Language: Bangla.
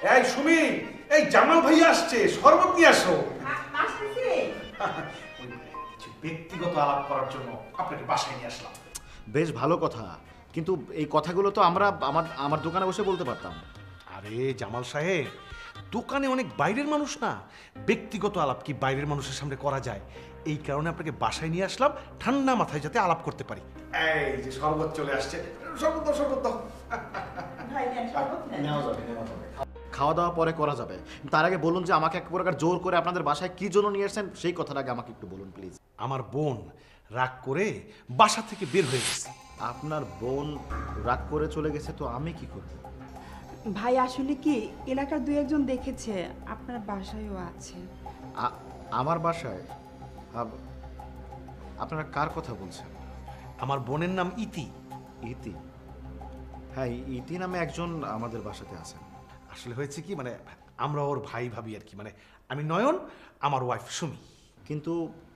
এই সুমি, এই জামাল ভাই আসছে, শরবত নিয়ে আসো। আসতেছি। ওই কিছু ব্যক্তিগত আলাপ করার জন্য আপনাকে বাসায় নিয়ে আসলাম। বেশ ভালো কথা, কিন্তু এই কথাগুলো তো আমরা আমার আমার দোকানে বসে বলতে পারতাম। আরে জামাল সাহেব, দোকানে অনেক বাইরের মানুষ না, ব্যক্তিগত আলাপ কি বাইরের মানুষের সামনে করা যায়? এই কারণে আপনাকে বাসায় নিয়ে আসলাম, ঠান্ডা মাথায় যাতে আলাপ করতে পারি। এই যে শরবত চলে আসছে, শরবত দাও, শরবত দাও। ভাই নেন, শরবত নেন। খাওয়া দাওয়া পরে করা যাবে, তার আগে বলুন যে আমাকে এক প্রকার জোর করে আপনাদের বাসায় কি জন্য নিয়ে এসেছেন সেই কথাটা আগে আমাকে একটু বলুন প্লিজ। আমার বোন রাগ করে বাসা থেকে বের হয়ে গেছে। আপনার বোন রাগ করে চলে গেছে, তো আমি কি করব? ভাই আসলে কি এলাকার দুই একজন দেখেছে আপনার বাসায়ও আছে। আমার বাসায়? আপনারা কার কথা বলছেন? আমার বোনের নাম ইতি। ইতি? হ্যাঁ, ইতি নামে একজন আমাদের বাসাতে আছেন। আসলে হয়েছে কি, মানে আমরা ওর ভাই ভাবি আর কি, মানে আমি নয়ন, আমার ওয়াইফ সুমি। কিন্তু